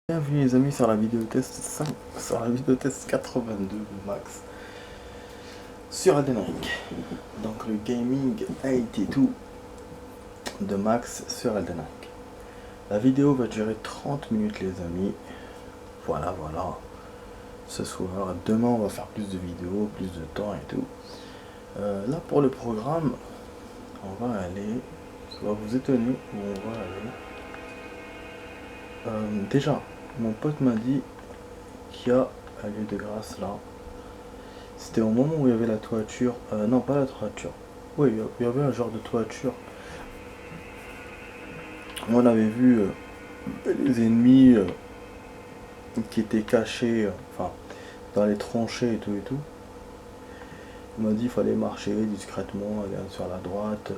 Bienvenue les amis sur la vidéo test 5, sur la vidéo test 82 de Max sur Elden Ring. Donc le Gaming 82 de Max sur Elden Ring. La vidéo va durer 30 minutes les amis. Voilà. Ce soir, demain on va faire plus de vidéos, plus de temps et tout. Là pour le programme, on va aller, ça va vous étonner où on va aller. Déjà, mon pote m'a dit qu'il y a un lieu de grâce là. C'était au moment où il y avait la toiture. Non, pas la toiture. Oui, il y avait un genre de toiture. On avait vu les ennemis qui étaient cachés, enfin, dans les tranchées et tout et tout. Il m'a dit qu'il fallait marcher discrètement, aller sur la droite,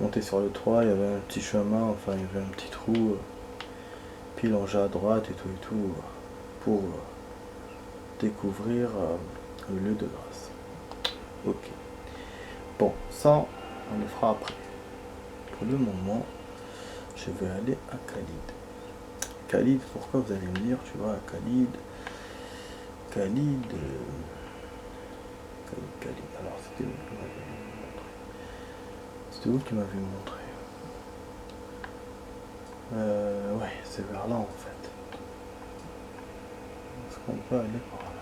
monter sur le toit. Il y avait un petit chemin, enfin, il y avait un petit trou, puis longer à droite et tout, pour découvrir le lieu de grâce. Ok. Bon, ça, on le fera après. Pour le moment, je vais aller à Khalid. Khalid, pourquoi vous allez me dire, tu vois, Khalid. Alors, c'était où qui m'avait montré? C'était où qui m'avait montré? Ouais, c'est vers là en fait. Est-ce qu'on peut aller par là?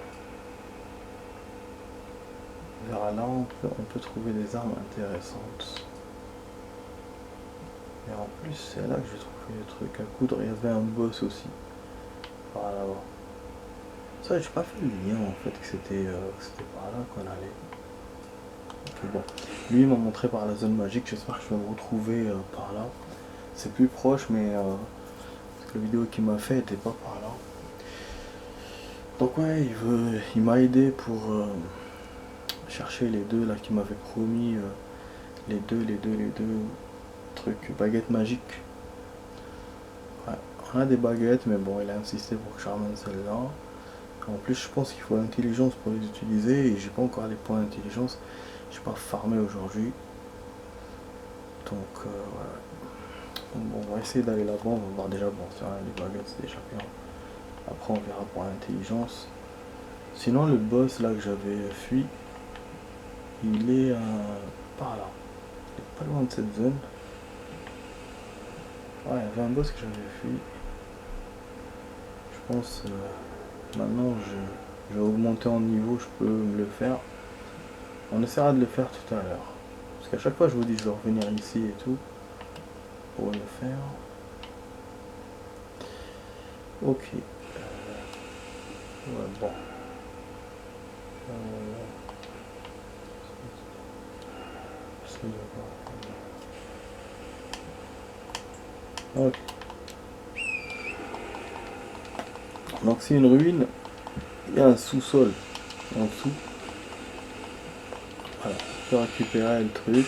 Vers là, on peut trouver des armes intéressantes. Et en plus, c'est là que j'ai trouvé le truc à coudre. Il y avait un boss aussi. Par là-bas. Ça, j'ai pas fait le lien en fait que c'était par là qu'on allait. Ok, bon. Lui, il m'a montré par la zone magique. J'espère que je vais me retrouver par là. C'est plus proche, mais parce que la vidéo qu'il m'a fait était pas par là. Donc ouais, il m'a aidé pour chercher les deux là qui m'avaient promis les deux trucs baguettes magiques. Ouais, on a des baguettes, mais bon, il a insisté pour que je ramène celle-là. En plus, je pense qu'il faut l'intelligence pour les utiliser et j'ai pas encore les points d'intelligence. J'ai pas farmé aujourd'hui. Donc voilà. Donc, bon, on va essayer d'aller là-bas. On va voir déjà, bon, si on a les baguettes, c'est déjà bien. Après, on verra pour l'intelligence. Sinon, le boss là que j'avais fui, il est par là. Il est pas loin de cette zone. Ouais, il y avait un boss que j'avais fui. Je pense maintenant je vais augmenter en niveau, je peux me le faire. On essaiera de le faire tout à l'heure. Parce qu'à chaque fois je vous dis je dois revenir ici et tout. Pour le faire. Ok. Ouais, bon. Ok. Donc c'est une ruine. Il y a un sous-sol en dessous. Voilà. Je peux récupérer le truc.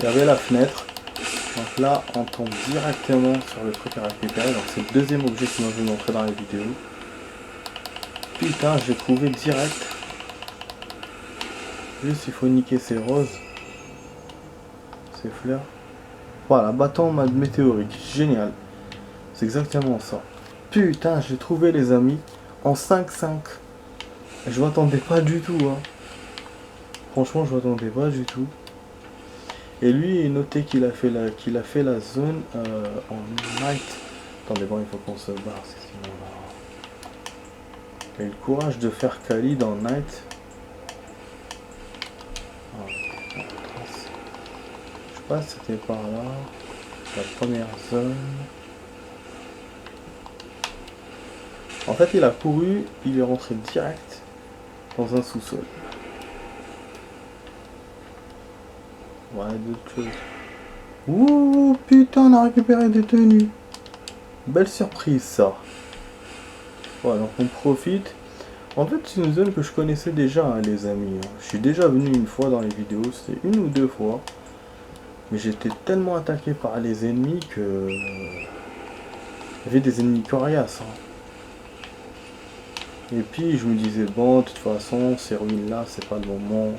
Il y avait la fenêtre. Donc là, on tombe directement sur le truc à récupérer. Donc c'est le deuxième objet qui m'avait montré dans la vidéo. Putain, j'ai trouvé direct. Juste, il faut niquer ces roses. Ces fleurs. Voilà, bâton météorique. Génial. C'est exactement ça. Putain, j'ai trouvé les amis. En 5-5. Je m'attendais pas du tout. Hein. Franchement, je m'attendais pas du tout. Et lui, il notait qu'il a fait la zone en night. Attendez, bon, il faut qu'on se barre, sinon là. Il a eu le courage de faire Khalid en night. Ah, je sais pas si c'était par là. La première zone. En fait, il a couru, il est rentré direct dans un sous-sol. Ouais, d'autres choses. Ouh, putain, on a récupéré des tenues. Belle surprise, ça. Voilà, donc on profite. En fait, c'est une zone que je connaissais déjà, hein, les amis. Je suis déjà venu une fois dans les vidéos, c'était une ou deux fois. Mais j'étais tellement attaqué par les ennemis que... Il y avait des ennemis coriaces. Hein. Et puis je me disais, bon, de toute façon, ces ruines-là, c'est pas le moment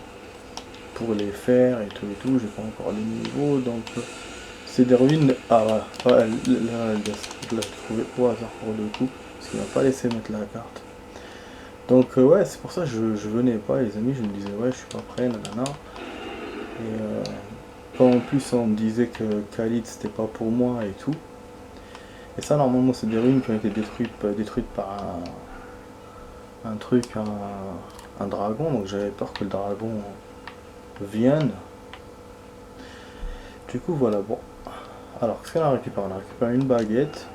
pour les faire et tout, j'ai pas encore le niveau, donc c'est des ruines. Ah voilà, ouais, là, je l'ai trouvé au hasard pour le coup, parce qu'il m'a pas laissé mettre la carte. Donc ouais, c'est pour ça que je venais pas, les amis, je me disais, ouais, je suis pas prêt, nanana. Et quand en plus on me disait que Khalid c'était pas pour moi et tout. Et ça, normalement, c'est des ruines qui ont été détruites par un truc, un dragon, donc j'avais peur que le dragon vienne. Du coup, voilà, bon. Alors, qu'est-ce qu'on a récupéré? On a récupéré une baguette.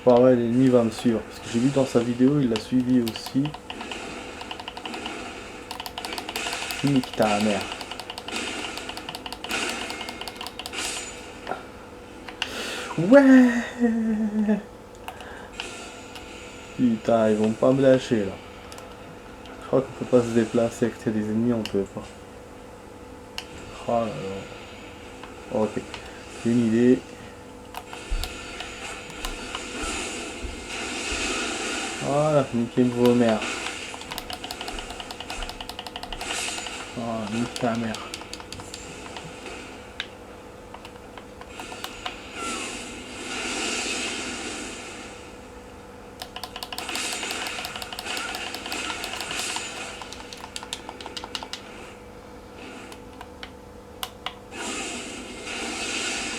Ouais, ouais, l'ennemi va me suivre. Parce que j'ai vu dans sa vidéo, il l'a suivi aussi. Nique ta mère. Ouais. Putain, ils vont pas me lâcher là. Je crois qu'on peut pas se déplacer avec des ennemis, on peut pas. Oh là là. Ok. J'ai une idée. Voilà, niquez vos mères. Oh, nique ta mère.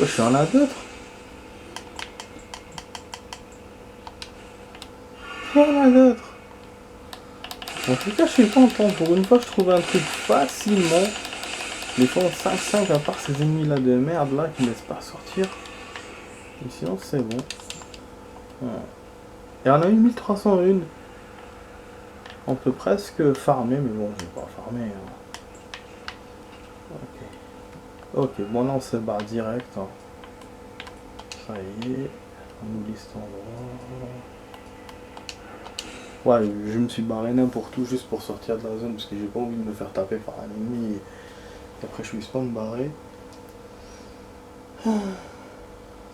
Oh, je suis en a d'autres. Il y en a d'autres. En tout cas, je suis content. Pour une fois, je trouve un truc facilement. Ils font 5-5 à part ces ennemis là de merde là qui ne laissent pas sortir. Et sinon, c'est bon. Ouais. Et on a eu 1301. On peut presque farmer, mais bon, je vais pas farmer. Hein. Ok. Ok, bon là on se barre direct. Hein. Ça y est. On oublie cet endroit. Ouais, je me suis barré n'importe où juste pour sortir de la zone parce que j'ai pas envie de me faire taper par un ennemi et après je puisse pas me barrer.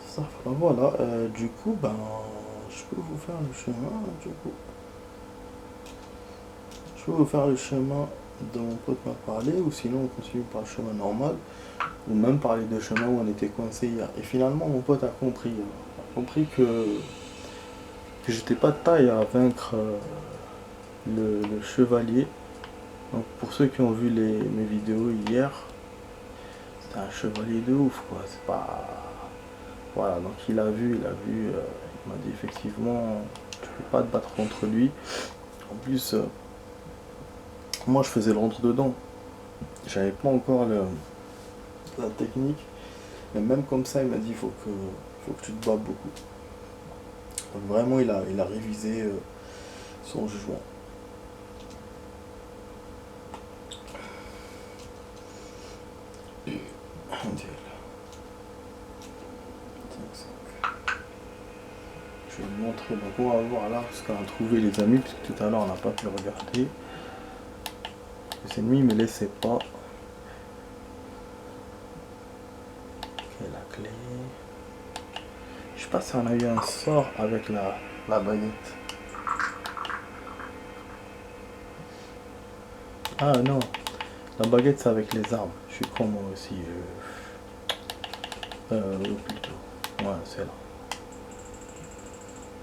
Ça, voilà, du coup, ben, je peux vous faire le chemin, du coup. Je peux vous faire le chemin dont mon pote m'a parlé, ou sinon on continue par le chemin normal, ou même par les deux chemins où on était coincé hier. Et finalement, mon pote a compris que j'étais pas de taille à vaincre le chevalier. Donc pour ceux qui ont vu mes vidéos hier, c'était un chevalier de ouf, quoi. C'est pas... Voilà, donc il a vu, il m'a dit effectivement, tu peux pas te battre contre lui. En plus, moi je faisais le rentre dedans. J'avais pas encore la technique. Mais même comme ça, il m'a dit faut que tu te bats beaucoup. Donc vraiment, il a révisé son jugement. Je vais vous montrer, donc on va voir là ce qu'on a trouvé les amis, puisque tout à l'heure on n'a pas pu regarder. Les ennemis me laissaient pas. Ok, la clé. Je sais pas si on a eu un sort avec la baguette. Ah non, la baguette c'est avec les armes. Je suis con moi aussi. Plutôt. Ouais, c'est là.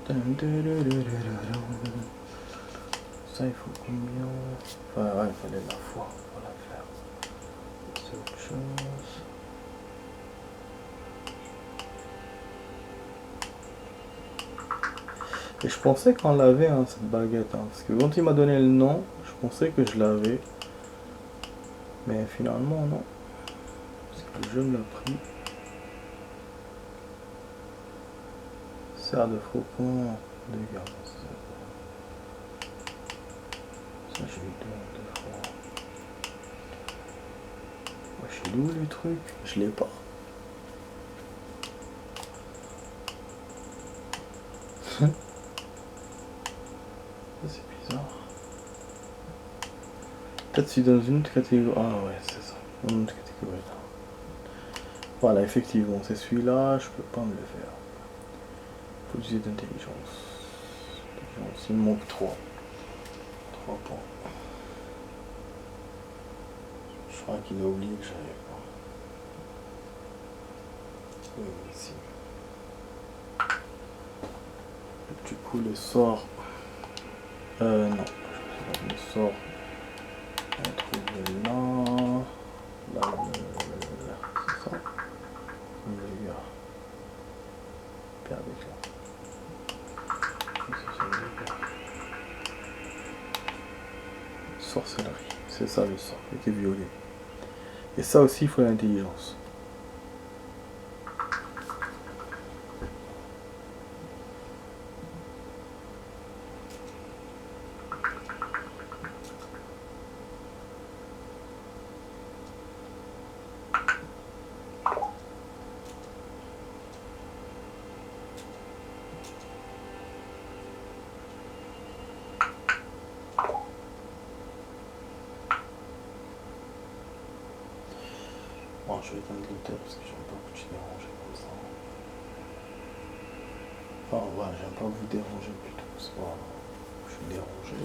Ça il faut combien? Enfin ouais, il fallait la foi pour la faire. C'est autre chose. Et je pensais qu'on l'avait hein, cette baguette, hein, parce que quand il m'a donné le nom, je pensais que je l'avais. Mais finalement non. Parce que le jeu me l'a pris. Serre de faucon de garde. Ça j'ai eu deux fois. Ouais, je suis où les trucs? Je l'ai pas. C'est bizarre. Peut-être si dans une autre catégorie. Ah ouais, c'est ça. Une autre catégorie. Voilà, effectivement, c'est celui-là, je peux pas me le faire. Faut utiliser d'intelligence. Il me manque 3. 3 points. Je crois qu'il a oublié que j'avais pas. Oui, ici. Du coup, le sort. Non. Le sort. On va trouver là. Là, c'est ça. Le gars. Père avec là. Ça, c'est le gars. Sorcellerie. C'est ça le sort. Il était violé. Et ça aussi, il faut l'intelligence. Bon, je vais éteindre l'auteur parce que j'aime pas que tu déranges comme ça. Enfin, ouais, j'aime pas vous déranger plutôt. C'est pas. Je suis dérangé.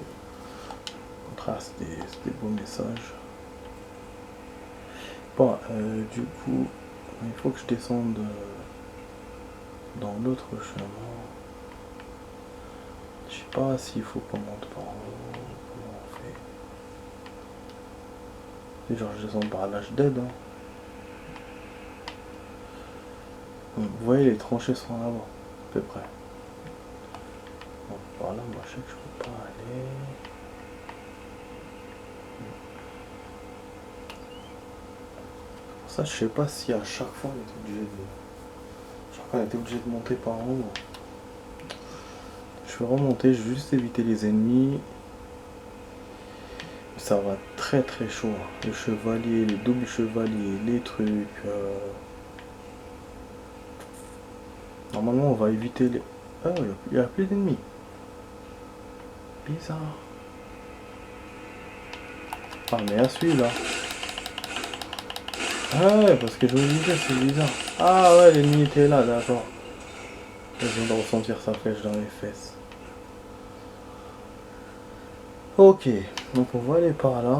Au contraire, c'est des beaux messages. Bon, du coup, il faut que je descende dans l'autre chemin. Je sais pas s'il faut qu'on monte par en haut. Comment on fait? C'est genre, je descends par l'âge d'aide. Hein. Vous voyez, les tranchées sont là-bas, à peu près. Donc par là, moi je sais que je peux pas aller. Pour ça, je sais pas si à chaque fois on était obligé de. Chaque fois on était obligé de monter par en haut. Je vais remonter, je vais juste éviter les ennemis. Ça va être très très chaud. Hein. Le chevalier, les doubles chevaliers, les trucs. Normalement, on va éviter les. Ah, il n'y a plus d'ennemis. Bizarre. Ah, mais à celui-là. Ah ouais, parce que je me disais, c'est bizarre. Ah ouais, l'ennemi était là, d'accord. Je viens de ressentir sa flèche dans les fesses. Ok, donc on va aller par là.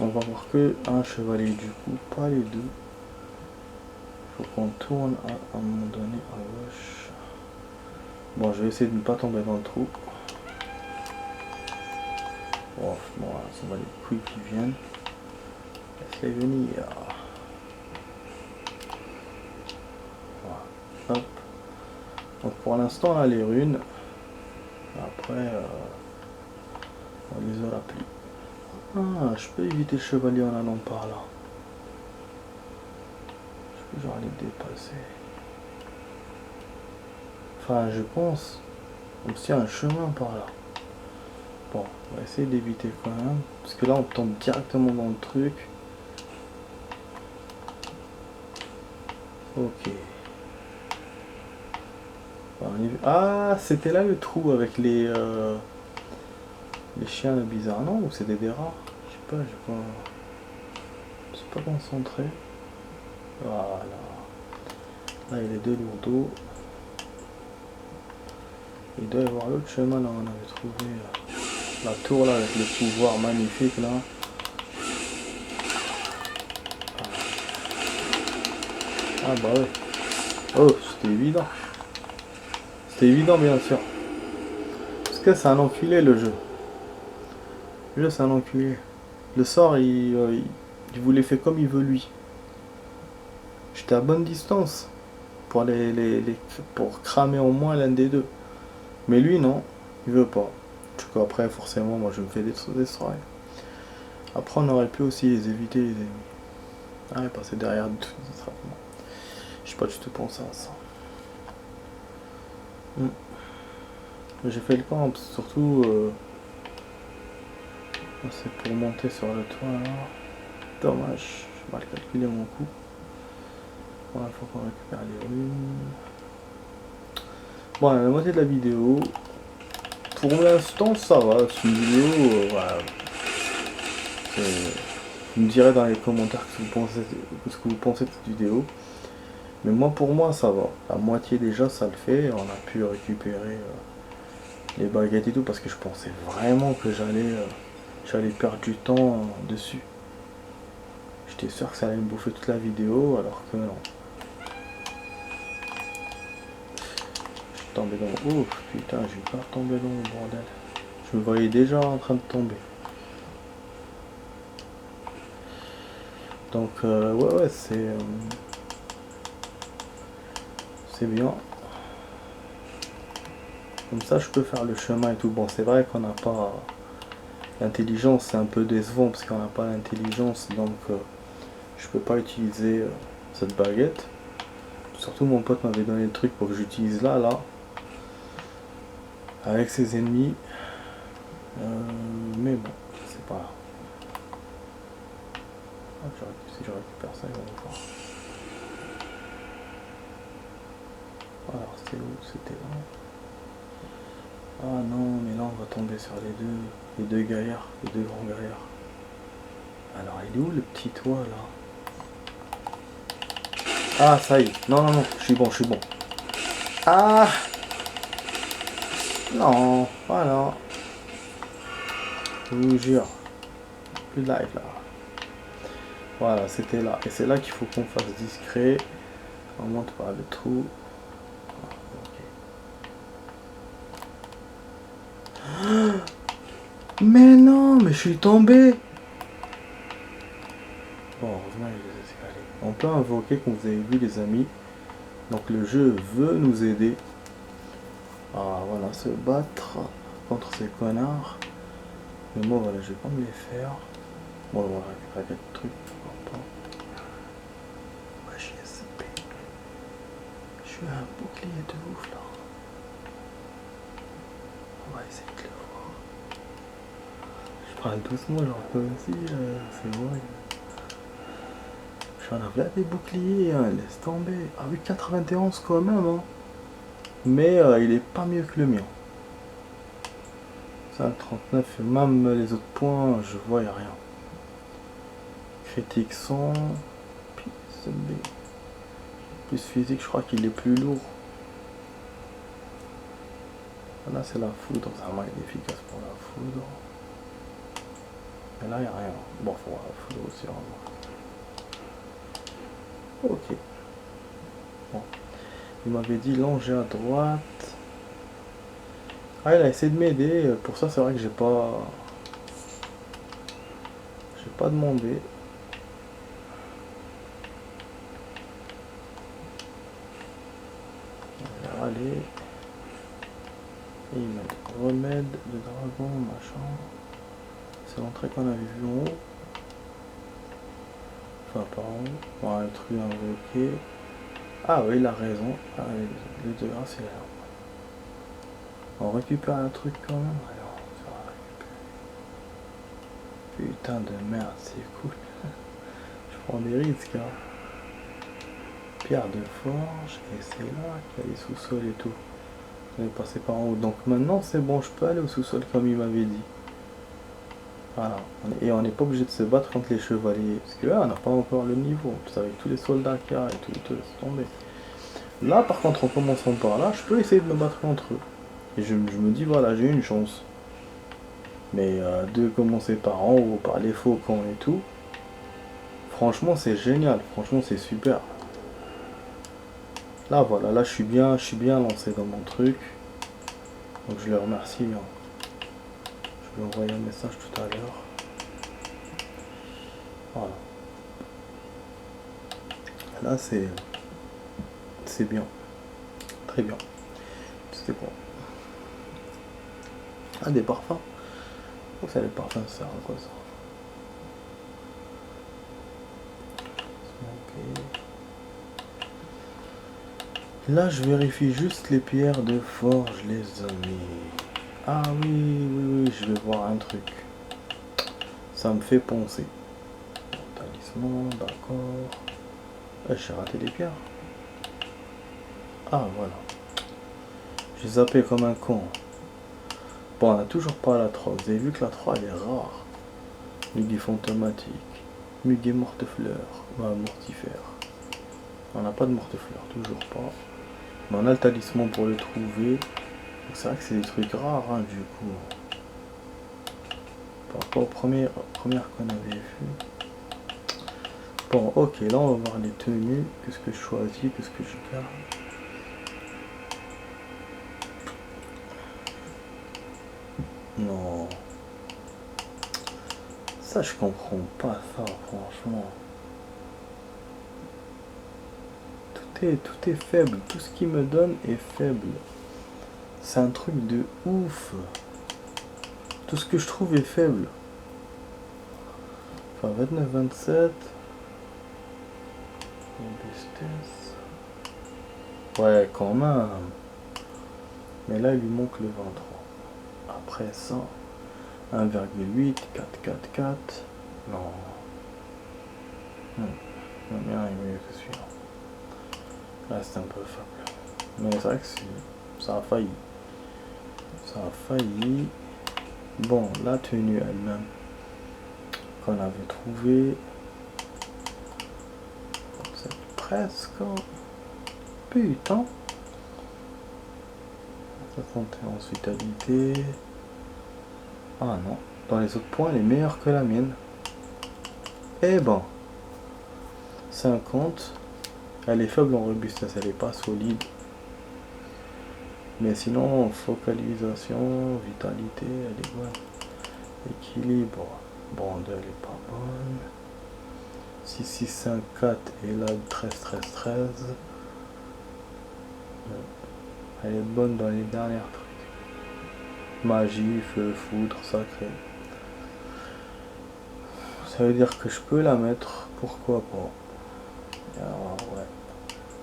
On va voir que un chevalier du coup, pas les deux. Faut qu'on tourne à un moment donné à gauche. Bon, je vais essayer de ne pas tomber dans le trou. Oh, bon, ça va les couilles qui viennent. Laisse-les venir. Voilà. Hop. Donc pour l'instant, on a les runes. Après, on les aura plus. Ah, je peux éviter le chevalier en allant par là. Je peux genre les dépasser. Enfin, je pense. Donc s'il y a un chemin par là. Bon, on va essayer d'éviter quand même. Parce que là, on tombe directement dans le truc. Ok. Ah, c'était là le trou avec les chiens bizarres. Non, ou c'était des rats? Je sais pas, j'ai pas. Je suis pas concentré. Voilà. Là, il y a les deux lourdeaux. Il doit y avoir l'autre chemin là, on avait trouvé la tour là avec le pouvoir magnifique là. Ah bah ouais. Oh, c'était évident. C'était évident bien sûr. Parce que c'est un enculé le jeu. Le jeu c'est un enculé. Le sort il vous les fait comme il veut lui. J'étais à bonne distance pour pour cramer au moins l'un des deux. Mais lui non, il veut pas. Du coup après forcément moi je me fais destroy. Après on aurait pu aussi les éviter les ennemis. Ah ouais, passer derrière tout discrètement. Je sais pas, tu te penses à ça. J'ai fait le camp, surtout c'est pour monter sur le toit là. Dommage, j'ai mal calculé mon coup. Bon, il faut qu'on récupère les runes. Bon, la moitié de la vidéo. Pour l'instant, ça va. C'est une vidéo. Voilà. Vous me direz dans les commentaires ce que vous pensez de cette vidéo. Mais moi, pour moi, ça va. La moitié déjà, ça le fait. On a pu récupérer les baguettes et tout, parce que je pensais vraiment que j'allais perdre du temps dessus. J'étais sûr que ça allait me bouffer toute la vidéo, alors que non. Je suis tombé dans... Ouf, putain, j'ai pas tombé dans le bordel. Je me voyais déjà en train de tomber. Donc, ouais, c'est bien. Comme ça, je peux faire le chemin et tout. Bon, c'est vrai qu'on n'a pas... L'intelligence, c'est un peu décevant, parce qu'on n'a pas l'intelligence, donc je peux pas utiliser cette baguette. Surtout, mon pote m'avait donné le truc pour que j'utilise là, avec ses ennemis. Mais bon, c'est pas grave. Si je récupère ça, ils vont me voir. Alors, c'était où? C'était là. Ah non, mais là, on va tomber sur les deux gaillards, les deux grands gaillards. Alors, il est où le petit toit, là? Ah, ça y est. Non, non, non, je suis bon. Ah! Non, voilà. Je vous jure. Plus de live, là. Voilà, c'était là. Et c'est là qu'il faut qu'on fasse discret. On monte par le trou. Mais non, mais je suis tombé. Bon, heureusement, il y a des escaliers. On peut invoquer, comme vous avez vu, les amis. Donc le jeu veut nous aider à voilà, se battre contre ces connards. Mais moi, voilà, je vais pas me les faire. Bon, on va récupérer quelques trucs. Pourquoi pas. Ouais, JSP. Je suis un bouclier de ouf, là. On va essayer de le voir. Je parle doucement, genre comme si c'est vrai. J'en avais des boucliers, hein, laisse tomber. Ah oui, 91 quand même, hein. Mais il est pas mieux que le mien. Ça, 39, et même les autres points, je vois, y a rien. Critique 100. Plus physique, je crois qu'il est plus lourd. Là, c'est la foudre. Ça va être efficace pour la foudre. Mais là, il n'y a rien. Bon, faut voir la foudre aussi. Ok. Bon. Il m'avait dit longer à droite. Ah, il a essayé de m'aider. Pour ça, c'est vrai que j'ai pas demandé. Allez. Et il m'a dit remède de dragon, machin. C'est l'entrée qu'on avait vu en haut. Enfin, par en haut. Bon, un truc invoqué. Ah oui, il a raison. Ah, les deux grâce, il a l'air. On récupère un truc quand même. Alors, ça va récupérer. Putain de merde, c'est cool. Je prends des risques, hein. Pierre de forge, et c'est là qu'il y a les sous-sols et tout. On est passé par en haut. Donc maintenant, c'est bon, je peux aller au sous-sol comme il m'avait dit. Voilà. Et on n'est pas obligé de se battre contre les chevaliers. Parce que là, on n'a pas encore le niveau. Avec tous les soldats qu'il y a et tout, laisse tomber. Là, par contre, en commençant par là, je peux essayer de me battre contre eux. Et je me dis, voilà, j'ai une chance. Mais de commencer par en haut, par les faucons et tout, franchement, c'est génial. Franchement, c'est super. Là, voilà, là, je suis bien lancé dans mon truc. Donc, je les remercie. Hein. Je vais envoyer un message tout à l'heure. Voilà. Là, c'est bien. Très bien. C'était bon. Ah, des parfums. Oh, ça, les parfums, ça sert à quoi ça? Ok. Là, je vérifie juste les pierres de forge, les amis. Ah oui, je vais voir un truc. Ça me fait penser. Talisman, d'accord. J'ai raté les pierres. Ah, voilà. J'ai zappé comme un con. Bon, on n'a toujours pas la 3. Vous avez vu que la 3, elle est rare. Muguet fantomatique. Muguet mortefleur. Mortifère. On n'a pas de mortefleur, toujours pas. Mais on a le talisman pour le trouver. C'est vrai que c'est des trucs rares, hein, du coup. Par rapport aux premières qu'on avait vues. Bon, ok, là on va voir les tenues. Qu'est-ce que je choisis, qu'est-ce que je garde. Non. Ça, je comprends pas ça, franchement. Tout est faible. Tout ce qu'il me donne est faible. C'est un truc de ouf. Tout ce que je trouve est faible. Enfin, 29-27. Ouais, quand même. Mais là, il lui manque le 23. Après ça, 1,8, 4,4,4. Non. Le mien est mieux que celui-là. Là, c'est un peu faible. Mais c'est vrai que ça a failli. Ça a failli. Bon, la tenue elle-même qu'on avait trouvée. C'est presque. Putain. 71 vitalité. Ah non. Dans les autres points, elle est meilleure que la mienne. Eh ben. 50. Elle est faible en robustesse, elle est pas solide. Mais sinon, focalisation, vitalité, elle est bonne. Équilibre, bon, elle est pas bonne. 6, 6, 5, 4 et là 13, 13, 13. Elle est bonne dans les dernières trucs. Magie, feu, foudre, sacré. Ça veut dire que je peux la mettre, pourquoi pas. Alors, ouais.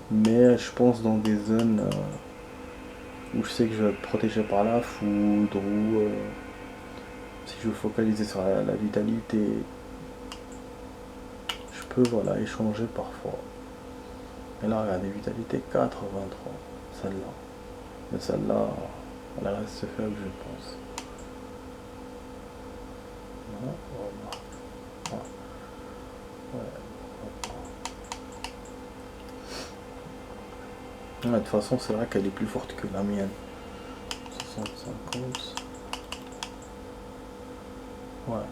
Mais je pense dans des zones où je sais que je vais être protégé par la foudre ou si je veux focaliser sur la vitalité, je peux voilà échanger parfois. Et là regardez, vitalité 4, 23, celle-là. Mais celle-là, elle reste faible je pense. Non, voilà. Ouais, de toute façon, c'est vrai qu'elle est plus forte que la mienne. 60, 50. Ouais.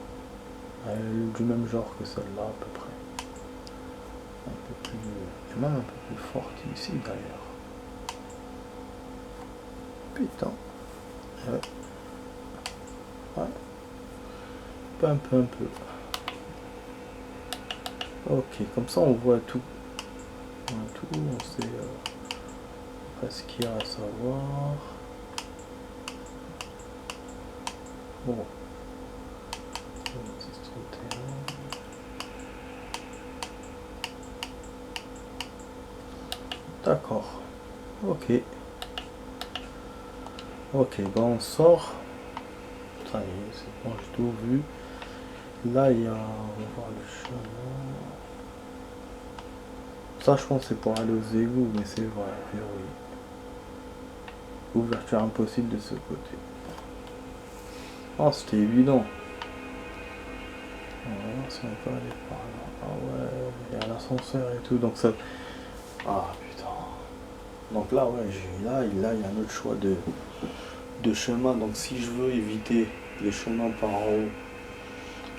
Elle est du même genre que celle-là, à peu près. Un peu plus. Et même un peu plus forte ici, d'ailleurs. Putain. Ouais. Ouais. Un peu. Ok, comme ça, on voit tout. On sait ce qu'il y a à savoir. Bon. D'accord. Ok. Ok, bon on sort. Ça y est, c'est bon, j'ai tout vu. Là, il y a... On va voir le chemin. Ça, je pense c'est pour aller aux égouts, mais c'est vrai, verrouillé. Ouverture impossible de ce côté. Oh, c'était évident. On va voir si on peut aller par là. Ah ouais, il y a l'ascenseur et tout, donc ça... Ah putain. Donc là, ouais, là, il y a un autre choix de chemin. Donc si je veux éviter les chemins par en haut,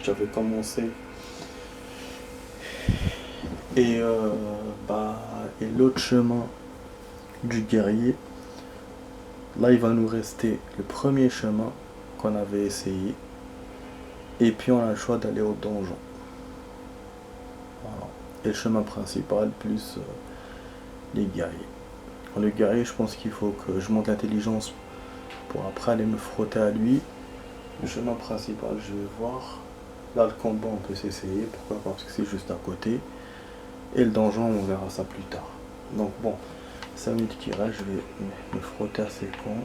j'avais commencé. Et l'autre chemin du guerrier, là il va nous rester le premier chemin qu'on avait essayé. Et puis on a le choix d'aller au donjon. Voilà. Et le chemin principal plus les guerriers. Le guerrier, je pense qu'il faut que je monte l'intelligence pour après aller me frotter à lui. Le chemin principal, je vais voir. Là, le combat, on peut s'essayer. Pourquoi pas? Parce que c'est juste à côté. Et le donjon, on verra ça plus tard. Donc bon, 5 minutes qui restent, je vais me frotter à ces cons.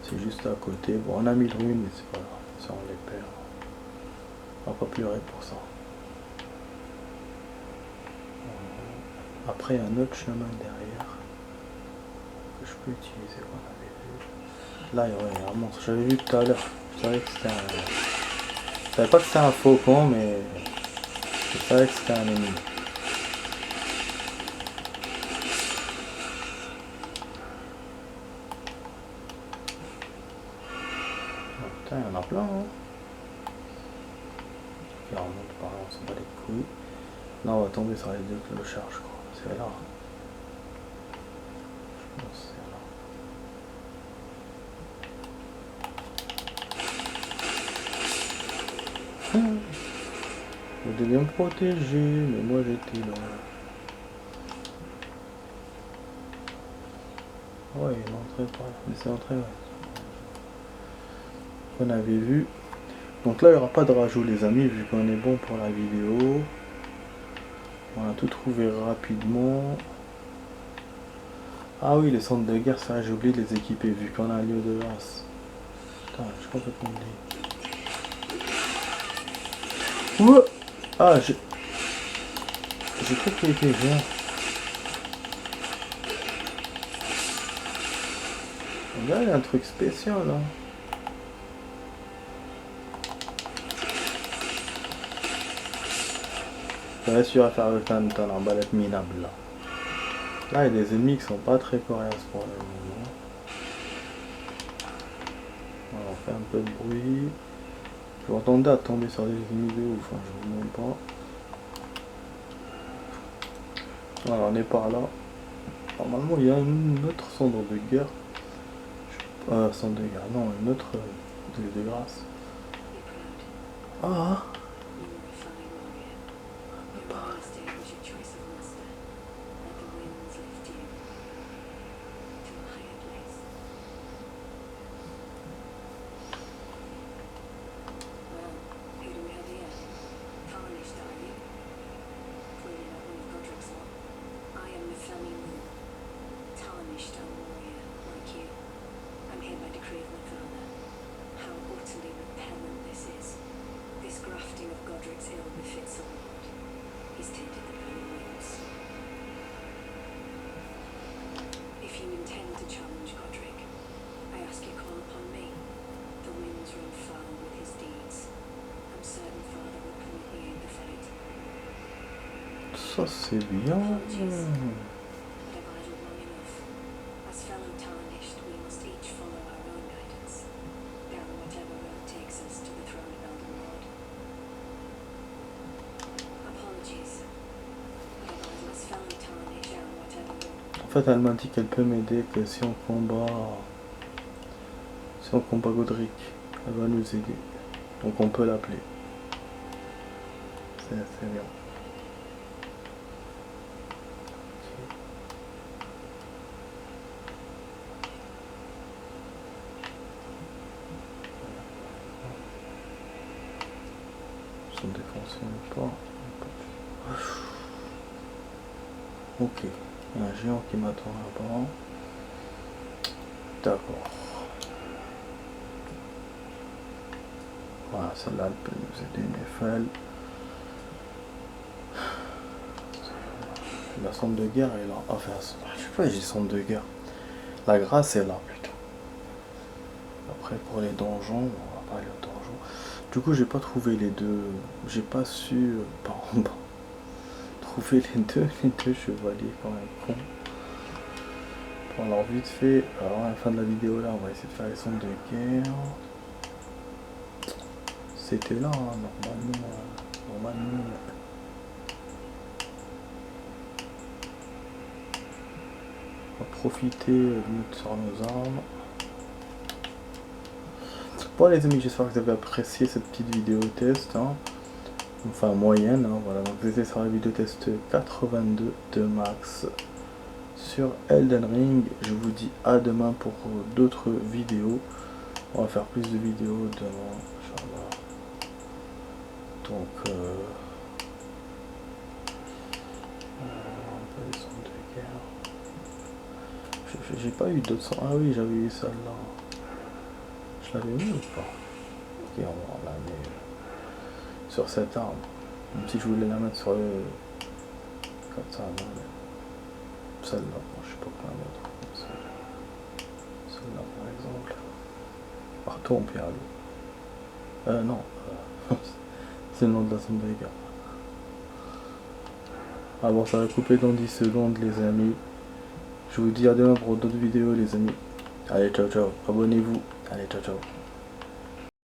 C'est juste à côté. Bon, on a mis le ruine, mais c'est pas grave. Ça, on les perd. On va pas pleurer pour ça. Après, il y a un autre chemin derrière que je peux utiliser qu'on avait vu. Là, il y a un monstre. J'avais vu tout à l'heure. Je savais que c'était un... Je savais pas que c'était un faucon, mais je savais que c'était un ennemi. Putain, il y en a plein, hein. Ok, on remonte par là, on s'en bat les couilles. Là, on va tomber sur les deux clochards, je crois. C'est là. Je pense que c'est là. Je devais me protéger, mais moi j'étais là. Ouais, il est entré par là. Mais c'est entré, ouais. On avait vu. Donc là, il n'y aura pas de rajout, les amis, vu qu'on est bon pour la vidéo. On a tout trouvé rapidement. Ah oui, les centres de guerre, ça, j'ai oublié de les équiper, vu qu'on a un lieu de grâce. Putain, je suis complètement oublié. Ouais. Ah, j'ai cru qu'il était vert. Là, il y a un truc spécial, là. J'ai réussi à faire avec un arbalète minable, là. Là, il y a des ennemis qui sont pas très coriaces pour le moment. On va faire un peu de bruit. Je m'entendais à tomber sur des ennemis de ouf, hein, je vous montre pas. Voilà, on est par là. Normalement, il y a une autre cendre de guerre. Cendre de guerre, non, une autre de grâce. Ah! Ça c'est bien. En fait, elle m'a dit qu'elle peut m'aider, que si on combat Godric, elle va nous aider. Donc on peut l'appeler. C'est bien. Son défense pas. Ok. Il y a un géant qui m'attend là-bas. D'accord. Voilà, celle-là elle peut nous aider, Nefel. La sonde de guerre est là. Enfin, je sais pas, j'ai sonde de guerre. La grâce est là plutôt. Après pour les donjons, on va pas aller au donjon. Du coup j'ai pas trouvé les deux. J'ai pas su trouver les deux chevaliers quand même con. Bon, alors vite fait, alors à la fin de la vidéo là on va essayer de faire les sondes de guerre. C'était là, hein, normalement. On va profiter de mettre sur nos armes. Bon les amis, j'espère que vous avez apprécié cette petite vidéo test, hein. Enfin moyenne, hein, voilà. Donc vous étiez sur la vidéo test 82 de Max sur Elden Ring. Je vous dis à demain pour d'autres vidéos. On va faire plus de vidéos demain, Inch'Allah. Donc un peu les sondes de guerre. J'ai pas eu d'autres sondes. Ah oui, j'avais eu celle-là. Je l'avais mis ou pas? Ok, on la met sur cette arme. Même si je voulais la mettre sur le... Comme ça, non, mais... Celle-là, bon, je sais pas quoi la mettre. Celle-là, par exemple. Partout en pierre à l'eau. Non. C'est le nom de la sonde de guerre. Ah bon, ça va couper dans 10 secondes, les amis. Je vous dis à demain pour d'autres vidéos, les amis. Allez, ciao, ciao. Abonnez-vous. Allez, ciao, ciao.